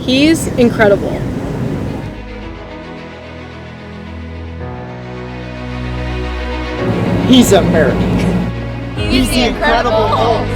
He's incredible. He's American. He's the Incredible Hulk.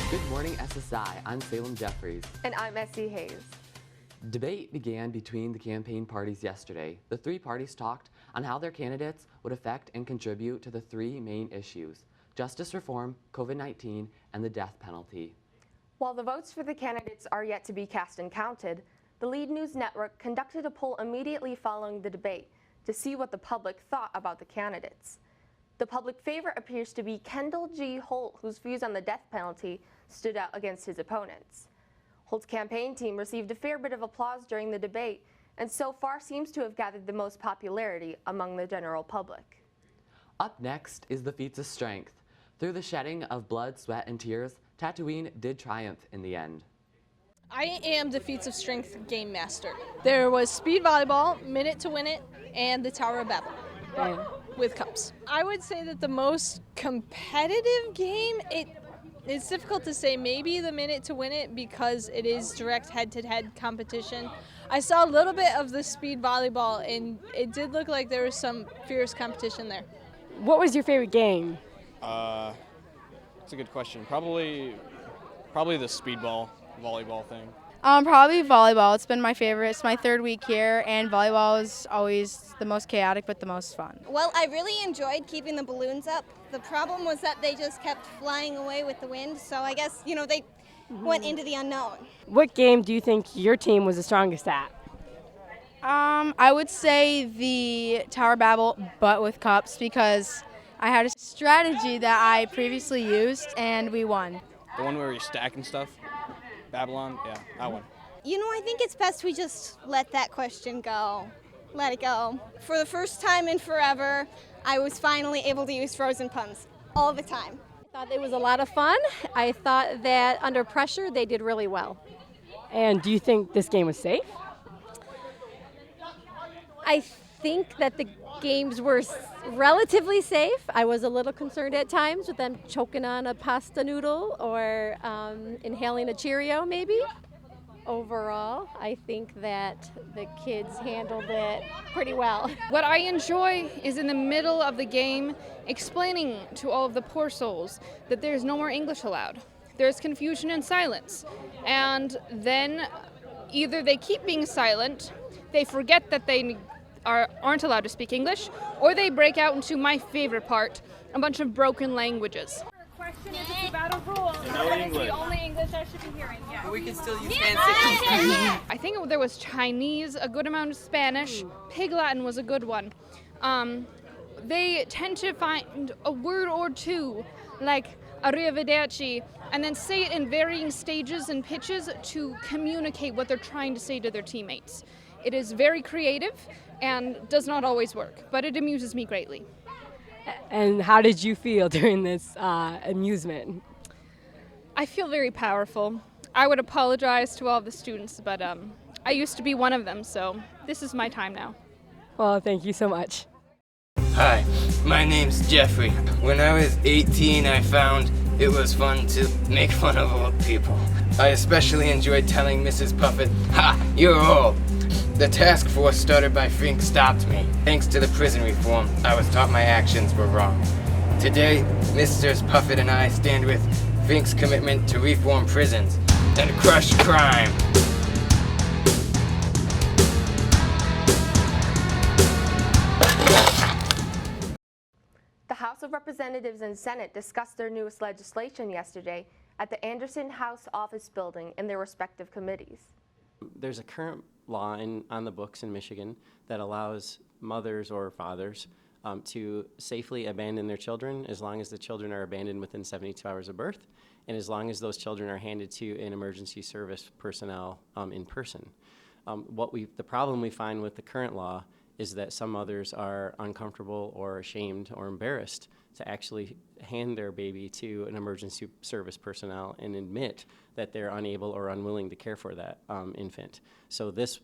Good morning, SSI. I'm Salem Jeffries. And I'm Essie Hayes. Debate began between the campaign parties yesterday. The three parties talked on how their candidates would affect and contribute to the three main issues: justice reform, COVID-19, and the death penalty. While the votes for the candidates are yet to be cast and counted, the Lead News Network conducted a poll immediately following the debate to see what the public thought about the candidates. The public favorite appears to be Kendall G. Holt, whose views on the death penalty stood out against his opponents. Holt's campaign team received a fair bit of applause during the debate and so far seems to have gathered the most popularity among the general public. Up next is the feats of strength. Through the shedding of blood, sweat, and tears, Tatooine did triumph in the end. I am the feats of strength game master. There was speed volleyball, minute to win it, and the Tower of Babel with cups. I would say that the most competitive game, it's difficult to say. Maybe the minute to win it because it is direct head-to-head competition. I saw a little bit of the speed volleyball and it did look like there was some fierce competition there. What was your favorite game? That's a good question. Probably the speedball volleyball thing. Probably volleyball. It's been my favorite. It's my third week here, and volleyball is always the most chaotic but the most fun. Well, I really enjoyed keeping the balloons up. The problem was that they just kept flying away with the wind, so I guess, they went into the unknown. What game do you think your team was the strongest at? I would say the Tower of Babel, but with cups, because I had a strategy that I previously used, and we won. The one where you're stacking stuff? Babylon? Yeah, that one. I think it's best we just let that question go. Let it go. For the first time in forever, I was finally able to use frozen puns all the time. I thought it was a lot of fun. I thought that under pressure they did really well. And do you think this game was safe? I think that the games were relatively safe. I was a little concerned at times with them choking on a pasta noodle or inhaling a Cheerio maybe. Overall, I think that the kids handled it pretty well. What I enjoy is in the middle of the game explaining to all of the poor souls that there's no more English allowed. There's confusion and silence. And then either they keep being silent, they forget that they aren't allowed to speak English, or they break out into my favorite part, a bunch of broken languages. Question is it's about a rule. No That is English. the only English I should be hearing. Yeah. But we can still use I think there was Chinese, a good amount of Spanish, Pig Latin was a good one. They tend to find a word or two, like arrivederci, and then say it in varying stages and pitches to communicate what they're trying to say to their teammates. It is very creative and does not always work, but it amuses me greatly. And how did you feel during this amusement? I feel very powerful. I would apologize to all the students, but I used to be one of them, so this is my time now. Well, thank you so much. Hi, my name's Jeffrey. When I was 18, I found it was fun to make fun of old people. I especially enjoyed telling Mrs. Puffett, "Ha, you're old." The task force started by Fink stopped me. Thanks to the prison reform, I was taught my actions were wrong. Today, Mrs. Puffett and I stand with Fink's commitment to reform prisons and crush crime. The House of Representatives and Senate discussed their newest legislation yesterday at the Anderson House Office Building in their respective committees. There's a current law on the books in Michigan that allows mothers or fathers to safely abandon their children as long as the children are abandoned within 72 hours of birth and as long as those children are handed to an emergency service personnel in person. The problem we find with the current law is that some mothers are uncomfortable or ashamed or embarrassed to actually hand their baby to an emergency service personnel and admit that they're unable or unwilling to care for that infant. So this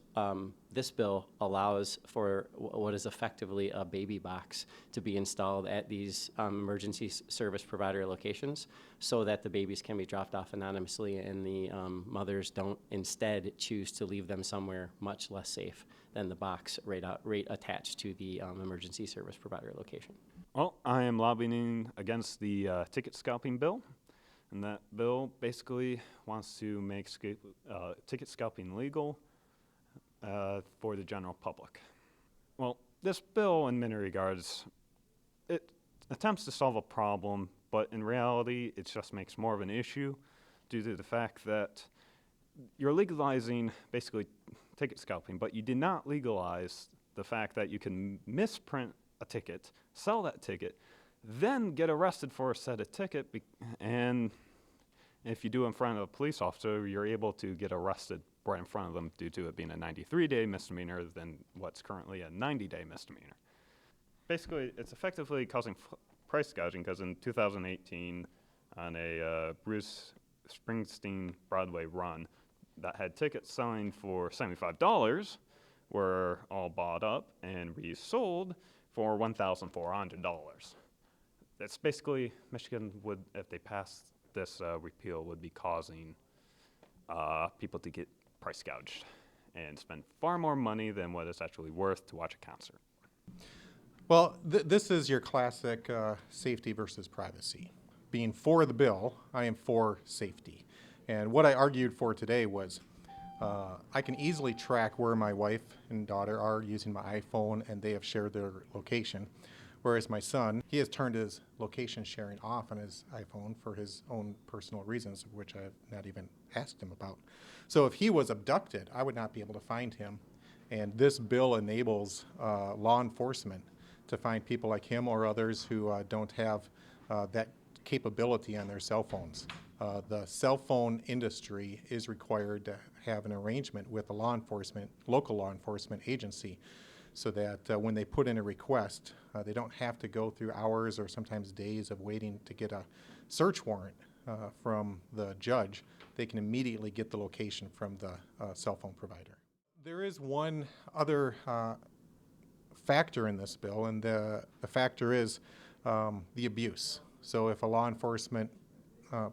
bill allows for what is effectively a baby box to be installed at these emergency service provider locations so that the babies can be dropped off anonymously and the mothers don't instead choose to leave them somewhere much less safe than the box right attached to the emergency service provider location. Well, I am lobbying against the ticket scalping bill, and that bill basically wants to make ticket scalping legal for the general public. Well, this bill, in many regards, it attempts to solve a problem, but in reality, it just makes more of an issue due to the fact that you're legalizing basically ticket scalping, but you did not legalize the fact that you can misprint a ticket, sell that ticket, then get arrested for a set of ticket, and if you do it in front of a police officer, you're able to get arrested right in front of them due to it being a 93-day misdemeanor than what's currently a 90-day misdemeanor. Basically, it's effectively causing price gouging because in 2018, on a Bruce Springsteen Broadway run that had tickets selling for $75 were all bought up and resold for $1,400. That's basically, Michigan would, if they passed this repeal, would be causing people to get price gouged and spend far more money than what it's actually worth to watch a concert. Well, this is your classic safety versus privacy. Being for the bill, I am for safety. And what I argued for today was I can easily track where my wife and daughter are using my iPhone, and they have shared their location. Whereas my son, he has turned his location sharing off on his iPhone for his own personal reasons, which I have not even asked him about. So if he was abducted, I would not be able to find him. And this bill enables law enforcement to find people like him or others who don't have that capability on their cell phones. The cell phone industry is required to have an arrangement with a local law enforcement agency so that when they put in a request, they don't have to go through hours or sometimes days of waiting to get a search warrant from the judge. They can immediately get the location from the cell phone provider. There is one other factor in this bill, and the factor is the abuse. So if a law enforcement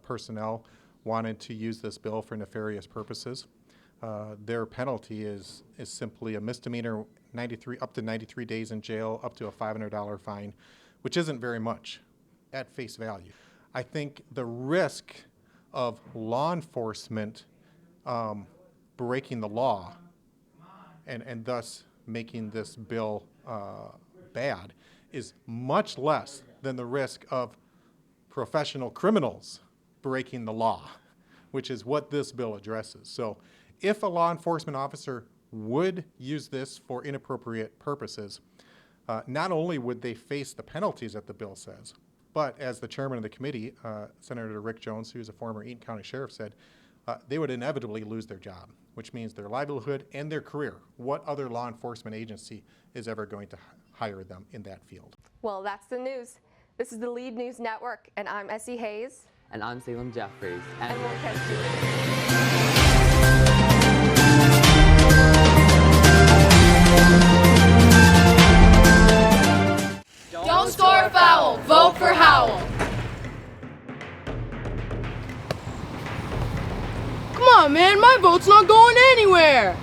personnel wanted to use this bill for nefarious purposes, their penalty is simply a misdemeanor, up to 93 days in jail, up to a $500 fine, which isn't very much at face value. I think the risk of law enforcement breaking the law and thus making this bill bad is much less than the risk of professional criminals breaking the law, which is what this bill addresses. So if a law enforcement officer would use this for inappropriate purposes, not only would they face the penalties that the bill says, but as the chairman of the committee, Senator Rick Jones, who's a former Eaton County Sheriff, said, they would inevitably lose their job, which means their livelihood and their career. What other law enforcement agency is ever going to hire them in that field? Well, that's the news. This is the Lead News Network, and I'm Essie Hayes. And I'm Salem Jeffries. And we'll catch you later. Don't score a foul. Vote for Howell. Come on, man. My vote's not going anywhere.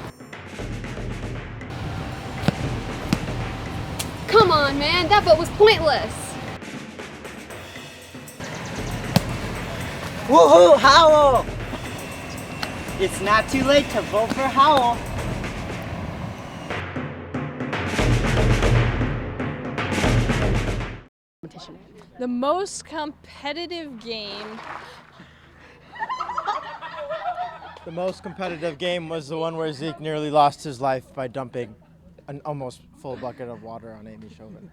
Come on, man. That vote was pointless. Woohoo, Howell! It's not too late to vote for Howell. The most competitive game. The most competitive game was the one where Zeke nearly lost his life by dumping an almost full bucket of water on Amy Chauvin.